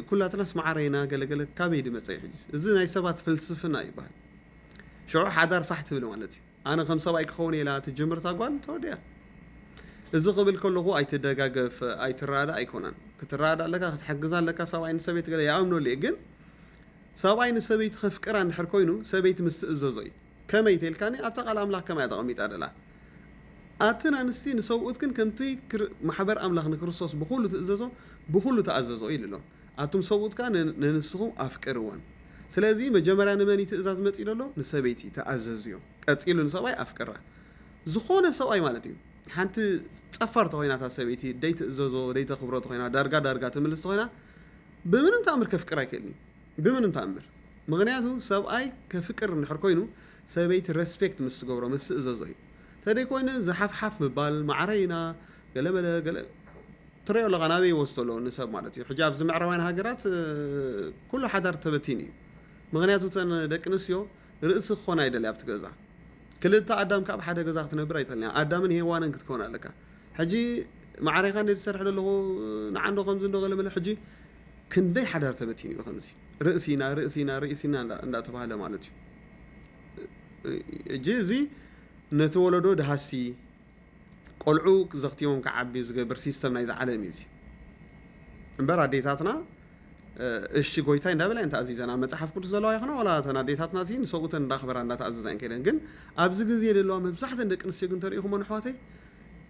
ኩላትናስ ማዕረይና ገለገለ ካበይ ድመፀ እዩ ሕጂ እዚ ናይ ሰባት ፍልስፍና ይበሃል ሽዑ ሓዳር ፋሕ ትብል ማለት እዩ ኣነ ከም ሰብኣይ ክኸውን ኢላ ትጅምር ታጓል ተወዲያ እዚ ቅብል ከለኹ ኣይትደጋገፍ ኣይትራዳ ኣይኮነን ክትራዳ ኣለካ ክትሕግዛ ኣለካ ሰብኣይ ንሰበይቲ ገለ ይኣምነሉ ግን ሰብኣይ ንሰበይቲ ከፍቅራ እንድሕር ኮይኑ ሰበይቲ ምስ ትእዘዞ እዩ ከመይ ተልካኒ ኣብታ ቃል ኣምላኽ ከመይ ተቐሚጣ ደላ ኣትን ኣንስቲ ንሰብኡትክን ከምቲ ማሕበር ኣምላኽ ንክርስቶስ ብኩሉ ትእዘዞ ብኩሉ ተኣዘዞ ኢሉ ኣሎ ኣቱም ሰብኡትካ ንንስኹም ኣፍቅርዎን ስለዚ መጀመርያ ንመን ትእዛዝ መፂ ደሎ ንሰበይቲ ተኣዘዝዮ ቀፂሉ ንሰብኣይ ኣፍቅራ ዝኾነ ሰብኣይ ማለት እዩ ሓንቲ ፀፋር ተኾይናታ ሰበይቲ ደይ ትእዘዞ ደይ ተኽብሮ ተኾይና ዳርጋ ትምልስ ተኾይና ብምንም ተኣምር ከፍቅር ኣይክእልኒ ብምንም ተኣምር ምክንያቱ ሰብኣይ ከፍቅር እንድሕር ኮይኑ ሰበይቲ ሬስፔክት ምስ ትገብሮ ምስ ትእዘዞ እዩ ተደይ ኮይኑ ዝሓፍሓፍ ምባል ማዕረይና ገለመለ ትሪኦ ኣለኻ ናበይ ይወስዶ ንሰብ ማለት እዩ ሕጂ ኣብዚ ምዕራባውያን ሃገራት ኩሉ ሓዳር ተበቲን እዩ ምክንያቱ ተን ደቂ ኣንስትዮ ርእሲ ክኾና ኣይደልያ ኣብቲ ገዛ ክልተ ኣዳም ካብ ሓደ ገዛ ክትነብር ኣይትኽእልኒ ኣዳምን ሄዋንን ክትከውን ኣለካ ሕጂ ማዕረይካ እንደ ዝሰርሕ ዘለኹ ንዓንዶ ከምዚ እንዶ ገለመለ ሕጂ ክንደይ ሓዳር ተበቲን እዩ ከምዚ ርእሲና እንዳተባሃለ ማለት እዩ ሕጂ እዚ ነቲ ወለዶ ድሃሲ ቆልዑ ዘኽቲሞም ክዓቢ ዝገብር ሲስተም ናይ ዝዓለም እዩ እዚ እምበር ኣዴታትና እሺ ጎይታይ እንዳበላ እንተኣዚዘና መጽሓፍ ቅዱስ ዘለዋ ይኾና ወላ ተና ኣዴታትና ሲ ንሰብኡተን እንዳኽበራ እንዳተኣዘዛ ከይደን ግን ኣብዚ ግዜ ዘለዋ መብዛሕተን ደቂ ኣንስትዮ ግን ተሪኢኹሞ ኣሕዋተይ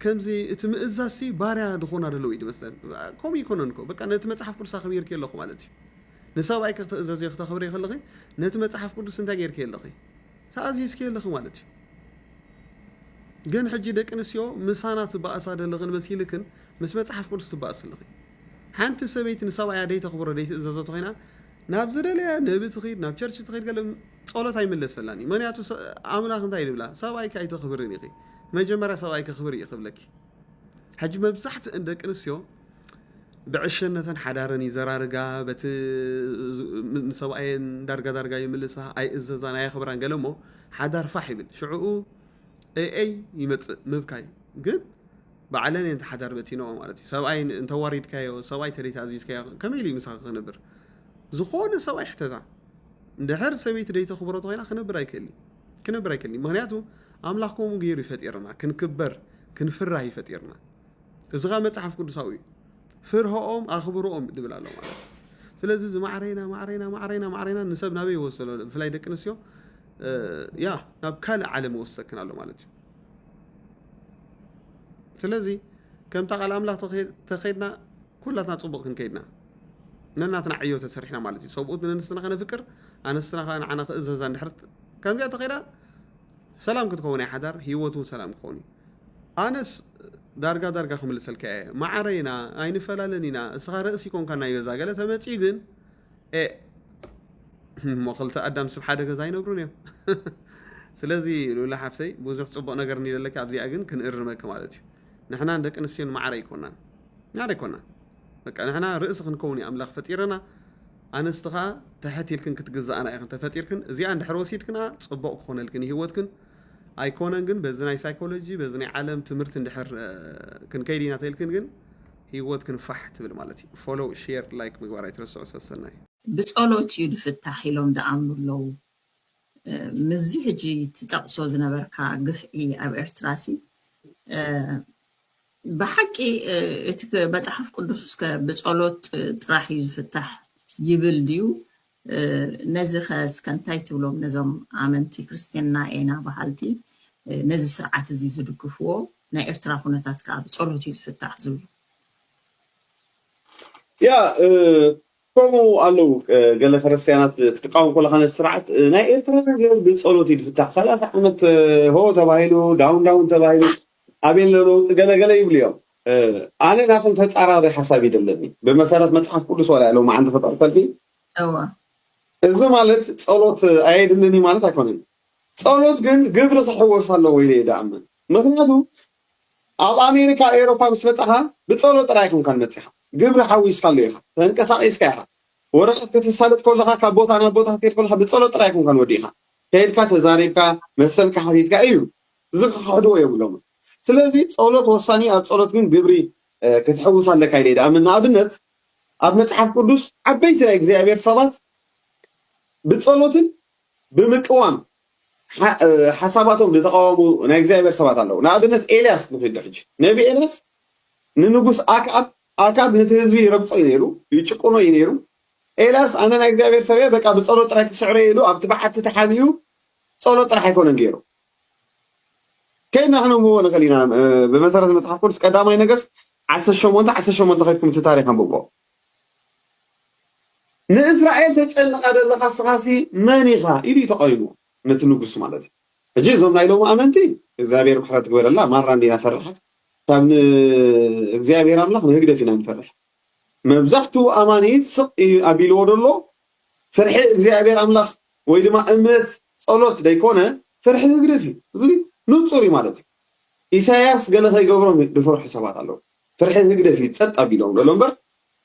ከምዚ እቲ ምእዛዝ ባርያ ድኾና ደለው እዩ ድመስለን ከምኡ ይኮነን እኮ በቃ ነቲ መጽሓፍ ቅዱስ ኣኽቢርክ ኣለኹ ማለት እዩ ንሰብኣይ ክትእዘዝዮ ክተኽብሪ ከለኺ ነቲ መጽሓፍ ቅዱስ እንታይ ጌርክ ኣለኺ ተኣዚዝክ ኣለኺ ማለት እዩ ግን ሕጂ ደቂ ኣንስትዮ ምሳና ትባእሳ ደለኽን መሲልክን ምስ መጽሓፍ ቅዱስ ትባእስ ኣለኺ ሓንቲ ሰበይቲ ንሰብኣያ ደይ ተኽብሮ ደይ ትእዘዞ ተኾይና ናብ ዝደለያ ነቢ ትኸይድ ናብ ቸርች ትኸይድ ገለ ጸሎት ኣይምለሰላኒ ምክንያቱ ኣምላኽ እንታይ ይብላ ሰብኣይካ ኣይተኽብርን ኢኺ መጀመርያ ሰብኣይ ክኽብር እዩ ክብለኪ ሕጂ መብዛሕትአን ደቂ ኣንስትዮ ብዕሸነተን ሓዳረን ይዘራርጋ በቲ ንሰብኣየን ዳርጋ ይምልሳ ኣይእዘዛን ኣየኽብራን ገለ እሞ ሓዳር ፋሕ ይብል ሽዑኡ ኤይ ይመፅእ ምብካይ ግን ባዕለን እንተ ሓዳር በቲኖ ማለት እዩ ሰብኣይ እንተዋሪድካዮ ሰብኣይ ተደይ ተኣዚዝካዮ ከመይ ኢሉ ምሳኺ ክነብር ዝኾነ ሰብኣይ ሕተታ እንድሕር ሰበይቲ ደይ ተኽብሮ ተኾይና ክነብር ኣይክእልኒ ምክንያቱ ኣምላኽ ከምኡ ገይሩ ይፈጢርና ክንክበር ክንፍራህ ይፈጢርና እዚ ኻ መጽሓፍ ቅዱሳዊ እዩ ፍርሆኦም ኣኽብሮኦም ድብል ኣሎ ማለት እዩ ስለዚ እዚ ማዕረይና ንሰብ ናበይ ይወስዶ ብፍላይ ደቂ ኣንስትዮ ያ ናብ ካልእ ዓለም ወሰክን ኣሎ ማለት እዩ ስለዚ كم تقال أملاك تخيدنا كلنا تصبق كنكيدنا نناتنا عيوة تسرحنا مالتي صوبوت ننستنا خنا فكر أنا استنا خنا عنا إزازان دحرت كم جاء تخيدا سلام كتكوني حدر هيوتو سلام كوني أنس دارجا خمل سلكة ما عرينا أين فلالنينا صغار رأسي كون كنا يجزا قال تمتيجن إيه ما قلت أدم سبحانه جزاين وبرونيو سلازي لولا حفسي بوزح صبق نجرني لك عبزي أجن كن إرمك مالتي نحنا عندك نسيان ما عريكونا نعريكونا لك نحنا رأس كوني أملاخ فتيرنا أنا استخا تحت يلكن كتجزأ أنا أخن تفتيركن زي عند حروسيت كنا صبق خونا لكن هيوتكن أيكونن جن بزناي سايكولوجي بزناي عالم تمرت اندحر كن كيدينا تيلكن جن هيوتكن فحت بالمالتي فولو شير لايك مقبرة رسول سناي بتقولوا يدفتح لهم دعموا له مزيجي تتقصو زنبركا قفئي أو إرتراسي بحكي بتحف قدس بتقولوا راح يفتح يبل ديو نزخس كان تايتو لهم نظام عمنتي كريستيانا اينا بحالتي نزي سرعات زي زدقفو نا إرترا خونتات كا بتقولوا يفتح زلو يا كمو قالوا قال كريستيانات تتقاوم كل خان السرعات نا إرترا بتقولوا يفتح 3 عمت هو تبايلو داون تبايلو أبين لو قال يبليو أنا ناخذ تتصارى حسابي دلني بمسارات متحف كل سؤال لو ما عنده فطر قلبي أوه إذا مالت صلوت عيد إنني مالت أكونين صلوت قبل تحول صلوا ويلي دعما مغنادو أو أمريكا أوروبا بسبتها بتصلوت رايكم كان متحف قبل حوي صليها فانكسر إسكاها ورقة تتصلت كلها كبوت أنا بوتها كتير كلها بتصلوت رايكم كان وديها كيلكا تزاريكا مثلك حديثك أيوه زق حدوه يقولون سلازي صلوت وصاني أب صلوت كن ببري كتحوص على كايليدا من أبنت متحف قدس عبيت إجزاء صلاة بتصلوتن بمقوام حساباتهم بتقاوموا إجزاء صلاة الله نأبنت إلياس نفيد حج نبي إلياس ننقص أكاب نتهزبي ربصي ينيرو يشكونه ينيرو إلياس أنا إجزاء سوية بقى بتصلوت راك سعره يلو أبتبعت تحاميو صلوت راح يكون نجيرو كأننا هنا مو نخلينا بمسارة المتحف قدس قدامي نقص عسى الشمونت خيكم تتاريخ بوبو نإسرائيل تجعل قدر لخاصي مانيخا إذي تقايمو نتنقص مالتي جيزهم نايلو أمنتي إذابير بحرات قوير الله مرة عندنا فرحت فمن إذابير الله نهجد فينا نفرح مبزحتو أمانيت سق أبيلو دلو فرح إذابير أملاخ ويدما أمت صلوت دايكونا فرح نهجد فيه نصوري مالتي إساياس قال لها يقبرون بفرح حسابات الله فرح نهجد فيه تسد أبيلو دلومبر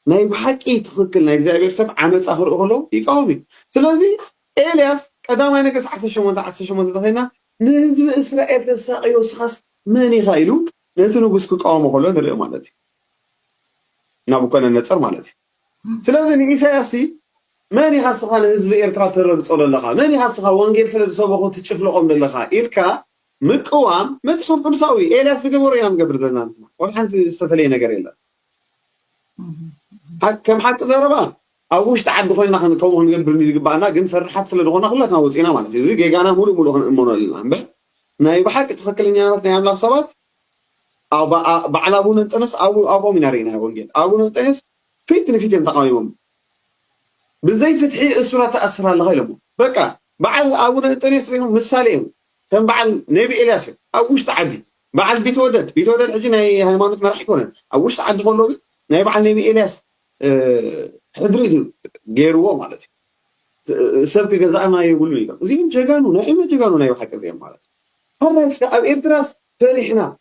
ناي بحكي تفكر ناي إذابير سب عمل صخر أغلو يقاومي سلازي إلياس قدام ينقص عسى شمونت دخينا نهزم إسرائيل تساقي وسخص ماني غايلو نتنقص كقاوم أغلو نرئي مالتي نابوكنا نتصر مالتي سلازي إساياسي ماني خاصة نهزم إرترا ترغص أولا لخا ماني خاصة وانجير سلد صوبخو تشفلقهم للخا إلكا مقوام متحف قدساوي إلياس بقبور يام قبر دلنا والحانت استفلي نقر إلا كم حتى ضربان أوش تعد خوينا خن كوهن قبل ميد قبعنا قن فرحت سلدغنا خلتنا وزينا مالتي زي جانا مولو خن لنا به ناي بحق تفكرني أنا نعمل صوت أو بعنا أبونا نتنس أو منارينا ونجد أبونا نتنس فيتن تقايمهم بزي فتحي السورة أسرى لغيرهم بكا بعد أبونا نتنس ريهم مثالين كان بعد نبي إلياس أوش تعدي بعد بيتودد حجنا هاي ما نتمرح يكون أوش تعدي خلوا ناي بعد نبي إلياس حضرتي غيروا مالتي سبك جزاء ما يقولوا لي زين جاكانو نايو حق زين مالتي هذا إدراس فرحنا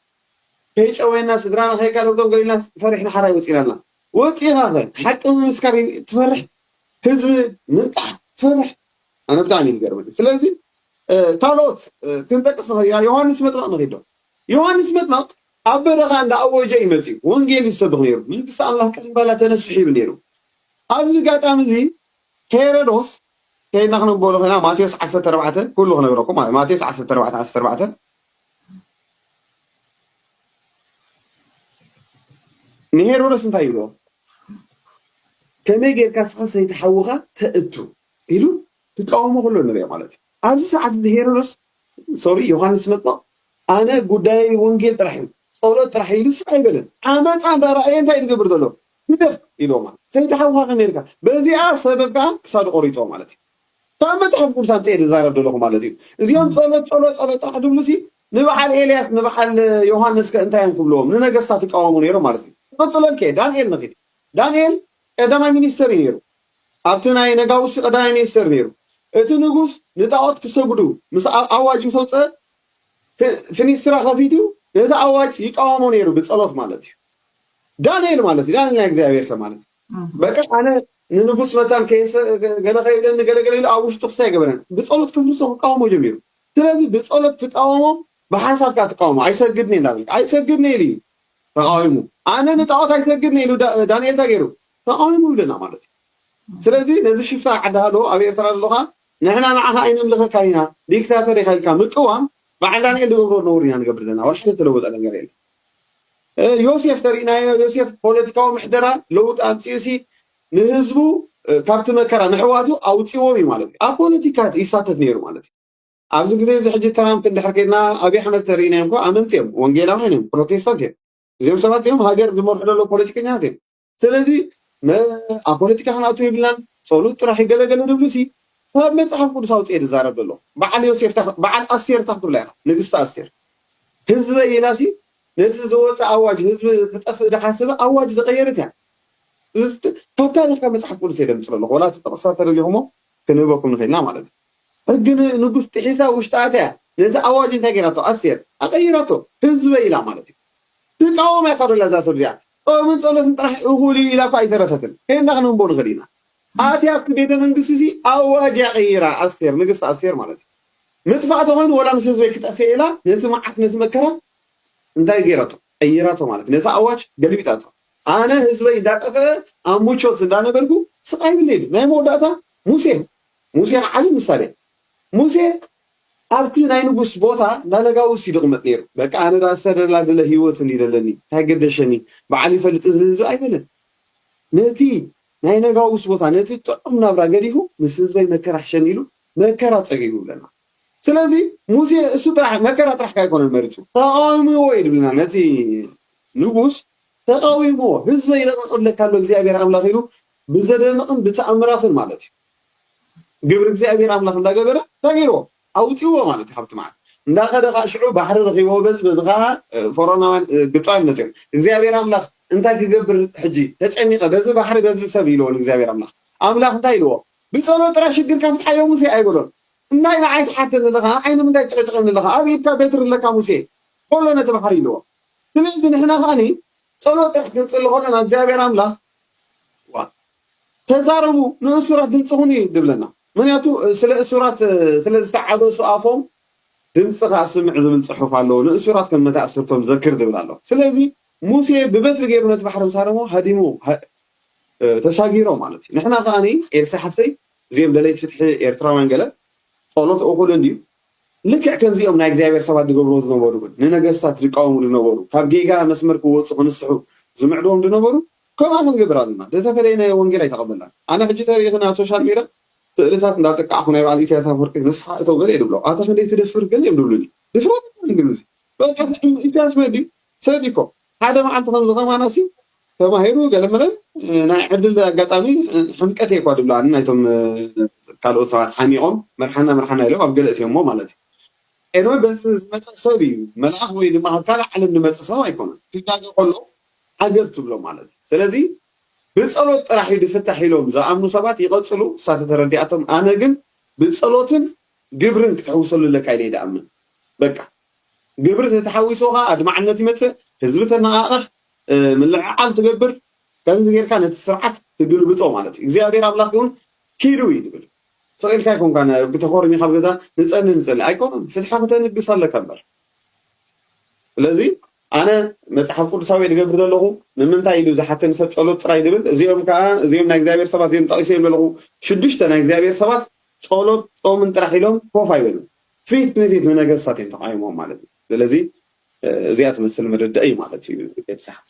كيش أوينا سدرانا هيك قالوا دوم قلنا فرحنا حراي وتينا هذا حتى مسكري تفرح حزب نطح تفرح أنا بداني بقرب سلازي تالوت تنتقص يا يوحنس مطلق نغيدو يوحنس مطلق أبرغ عند أول جاي مسيح وانجيل يسبق نيرو من تسأل الله كلمة بلا تنسحي بنيرو أبزي قاعد أمزي هيرودوس كي نحن نقول هنا ماتيوس 10:4 كله نقولكم ماتيوس 10:4 هيرودوس انت يقولوا كم يجي كاسخان سيتحوغا تأتو إلو تتقاوموا كله نريا مالتي أبزي ساعة هيرودوس سوري يوحنس مطلق أنا قداي وانجيل ترحم ጸሎት ጥራሕ ኢሉ አይበልን ዓመፃ እንዳራእየ እንታይ ዝገብር ዘሎ ይደፍ ኢሎማ ሰይተሓውካ ነርካ በዚኣ ሰበብካ ክሳዱ ቆሪፆ ማለት እዩ ካብ መፅሓፍ ቅዱስ አንተ ዝዛረብ ዘለኹ ማለት እዩ እዚኦም ጸሎት ጥራሕ ድብሉሲ ንበዓል ኤልያስ ንበዓል ዮሃንስ ከእንታይም ክብልዎም ንነገስታት ይቃወሙ ነይሮም ማለት እዩ ቀጥለን ከ ዳንኤል ንኺድ ዳንኤል ቀዳማይ ሚኒስተር እዩ ነይሩ ኣብቲ ናይ ነጋውሲ ቀዳማይ ሚኒስተር ነይሩ እቲ ንጉስ ንጣዖት ክሰግዱ ምስ ኣዋጅ ምስ ወፅአ ፍኒስትራ ከፊቱ ነዚ ኣዋጅ ይቃወሙ ነይሩ ብጸሎት ማለት እዩ ዳንኤል ማለት እዩ ዳንኤል ናይ እግዚአብሔር ሰብ ማለት በቃ ኣነ ንንጉስ መታን ገለ ከይብለኒ ገለገለ ኢሉ ኣብ ውሽጡ ክስታይ ገበረን ብጸሎት ክብሉ ሰው ቃወሞ ጀሚሩ ስለዚ ብጸሎት ትቃወሞ ብሓሳብካ ትቃወሞ ኣይሰግድኒ እንዳበልካ ኣይሰግድኒ ኢሉ ተቃዊሙ ኣነ ንጣዖት ኣይሰግድኒ ኢሉ ዳንኤል ተገይሩ ተቃዊሙ ይብለና ማለት እዩ ስለዚ ነዚ ሽፍታ ዓዳሃዶ ኣብ ኤርትራ ዘለካ ንሕና ንዓኻ ኣይነምልኸካ ኢና ዲክታተር ኢኻ ኢልካ ምቅዋም በዓል ዳንኤል ዝገብሮ ነውር ኢና ንገብር ዘለና ዋሽ ተለወጠ ነገር የለ ዮሴፍ ተሪእናዮ ዮሴፍ ፖለቲካዊ ምሕደራ ለውጥ ኣምፅኡሲ ንህዝቡ ካብቲ መከራ ንሕዋቱ ኣውፂዎም እዩ ማለት እዩ ኣብ ፖለቲካ ይሳተፍ ነይሩ ማለት እዩ ኣብዚ ግዜ እዚ ሕጂ ትራምፕ እንድሕር ከድና ኣብዪ ኣሕመድ ተሪእናዮም እኳ ኣመንቲ እዮም ወንጌላውያን እዮም ፕሮቴስታንት እዮም እዚኦም ሰባት እዮም ሃገር ዝመርሑ ዘሎ ፖለቲከኛታት እዮም ስለዚ ኣብ ፖለቲካ ክንኣቱ የብልናን ጸሎት ጥራሕ ይገለገለ ንብሉሲ ካብ መፅሓፍ ቅዱስ ኣውፅአ ዝዛረብ ዘሎ በዓል ዮሴፍ በዓል ኣስቴር ትብላ ኢኻ ንግስቲ ኣስቴር ህዝበ ኢላሲ ነቲ ዝወፅእ ኣዋጅ ህዝቢ ክጠፍእ ዳሓሰበ ኣዋጅ ዝቀየረት እያ ካብ ታሪክካ መፅሓፍ ቅዱስ የደምፅ ኣለኹ ወላ ተጠቕሳ ተረዲኹሞ ክንህበኩም ንኽእልና ማለት እዩ ሕጊ ንጉስ ጥሒሳ ውሽጣት እያ ነዚ ኣዋጅ እንታይ ገይራቶ ኣስቴር ኣቀይራቶ ህዝበ ኢላ ማለት እዩ ትቃወም እያ ካዶላ እዛ ሰብ እዚኣ ጾምን ጸሎትን ጥራሕ እኹል ኢላ እኳ ኣይተረፈትን ከይና ክንንቦ ንኽእል ኢና ኣትያ ኣብቲ ቤተ መንግስቲ እዚ ኣዋጅ ቀይራ ኣስቴር ንግስቲ ኣስቴር ማለት እዩ ምጥፋእቶ ኮይኑ ወላ ምስ ህዝበይ ክጠፍእ ኢላ ነቲ መዓት ነቲ መከራ እንታይ ገይራቶ ቀይራቶ ማለት ነቲ ኣዋጅ ገልቢጣቶ ኣነ ህዝበይ እንዳጠፍአ ኣብ ሙቾት እንዳነበርኩ ስቃይ ብለ ኢሉ ናይ መወዳእታ ሙሴ ዓሊ ምሳሌ ሙሴ ኣብቲ ናይ ንጉስ ቦታ እንዳነጋውስ ይድቕመጥ ነይሩ በቃ ኣነ ዳ ዝተደላደለ ሂወት እንዲደለኒ እንታይ ገደሸኒ በዓል ይፈልጥ ህዝቢ ኣይበለን ነቲ ናይ ነጋውስ ቦታ ነቲ ጥዑም ናብራ ገዲፉ ምስ ህዝበይ መከራ ሕሸኒ ኢሉ መከራ ፀጊቡ ብለና ስለዚ ሙሴ እሱ ጥራሕ መከራ ጥራሕ ካይኮነን መሪፁ ተቃዊምዎ ይድብልና ነቲ ንጉስ ተቃዊምዎ ህዝበይ ይለቕለካ ኣሎ እግዚኣብሔር ኣምላኽ ኢሉ ብዘደንቕን ብተኣምራትን ማለት እዩ ግብሪ እግዚኣብሔር ኣምላኽ እንዳገበረ ተገይርዎ ኣውፂዎ ማለት እዩ ካብቲ መዓት እንዳኸደ ከዓ ሽዑ ባሕሪ ረኺቦ በዚ ከዓ ፈሮናውያን ግብፃውያን መፅኦም እግዚኣብሔር ኣምላኽ እንታይ ክገብር ሕጂ ተጨኒቐ በዚ ባሕሪ በዚ ሰብ ኢልዎ እግዚኣብሔር ኣምላኽ እንታይ ኢልዎ ብጸሎት ጥራሕ ሽግር ካብትሓዮ ሙሴ ኣይበሎን እንታይ ንዓይ ትሓትት ኣለኻ ዓይነ ምንታይ ጭቕጭቕኒ ኣለኻ ኣብ ኢድካ በትሪ ኣለካ ሙሴ ኮሎ ነቲ ባሕሪ ኢልዎ ስለዚ ንሕና ከዓኒ ጸሎት ጥራሕ ክንፅሊ ከለና እግዚኣብሔር ኣምላኽ ተዛረቡ ንእሱራት ድምፅኹን እዩ ድብለና ምክንያቱ ስለ እሱራት ስለ ዝተዓበሱ ኣፎም ድምፅኻ ስምዕ ዝብል ፅሑፍ ኣለዎ ንእሱራት ከም መታእስርቶም ዘክር ዝብል ኣሎ ስለዚ ሙሴ ብበትሪ ገይሩ ነቲ ባሕሪ ምሳረሞ ሃዲሙ ተሳጊሮ ማለት እዩ ንሕና ከዓኒ ኤልሳ ሓፍተይ እዚኦም ደለይቲ ፍትሒ ኤርትራውያን ገለ ጸሎት እኹል እንድዩ ልክዕ ከምዚኦም ናይ እግዚኣብሔር ሰባት ዝገብርዎ ዝነበሩ ግን ንነገስታት ዝቃወሙ ዝነበሩ ካብ ጌጋ መስመር ክወፁ ክንስሑ ዝምዕድዎም ዝነበሩ ከምኣ ክንገብር ኣለና ዝተፈለየ ወንጌል ኣይተቐበልና ኣነ ሕጂ ተሪኢኽና ኣብ ሶሻል ሚድያ ስእልታት እንዳጠቃዕኹ ናይ በዓል ኢሳያስ ኣፈወርቂ ንስሓ እተው ገለ የድብሎ ኣታ ክንደይ ትደፍር ገለ እዮም ድብሉኒ ድፍረት እንግሊዝ ኢሳያስ መዲ ሰብ ኢኮ ሓደ መዓልቲ ከም ዝኸማናሲ ተማሂሩ ገለ መለን ናይ ዕድል ኣጋጣሚ ሕምቀት እኳ ድብላኒ ናይቶም ካልኦት ሰባት ሓሚቖም መርሓና ኢሎም ኣብ ገለ እትዮሞ ማለት እዩ ኤኖይ በዚ ዝመፅእ ሰብ እዩ መልኣኽ ወይ ድማ ኣብ ካልእ ዓለም ዝመፅእ ሰብ ኣይኮነን ክጋገ ከሎ ሓገር ትብሎ ማለት እዩ ስለዚ ብጸሎት ጥራሕ ድፍታሕ ኢሎም ዝኣምኑ ሰባት ይቐፅሉ እሳተ ተረዲኣቶም ኣነ ግን ብጸሎትን ግብርን ክትሕውሰሉ ኣለካ ኢለ ይድኣምን በቃ ግብሪ ተተሓዊሶኻ ኣድማዕነት ይመፅእ ህዝቢ ተነቓቕሕ ምልዕዓል ትገብር ከምዚ ጌርካ ነቲ ስርዓት ትግልብጦ ማለት እዩ እግዚኣብሔር ኣምላኽ እውን ኪዱ እዩ ዝብል ሰቂልካ ይኮንካ ብተኸርሚ ካብ ገዛ ንፀሊ ኣይኮነን ፍትሓ ክተንግስ ኣለካ እምበር ስለዚ ኣነ መፅሓፍ ቅዱሳዊ ዝገብር ዘለኹ ንምንታይ ኢሉ ዝሓተኒ ሰብ ጸሎት ጥራይ ዝብል እዚኦም ናይ እግዚኣብሔር ሰባት እዚኦም ጠቂሰ ዘለኹ 6 ናይ እግዚኣብሔር ሰባት ጸሎት ጾምን ጥራሕ ኢሎም ኮፍ ኣይበሉን ፊት ንፊት ንነገስታት እዮም ተቃይሞም ማለት እዩ ስለዚ እዚኣ ትመስል ምርድእ እዩ ማለት እዩ ቤተሰሓት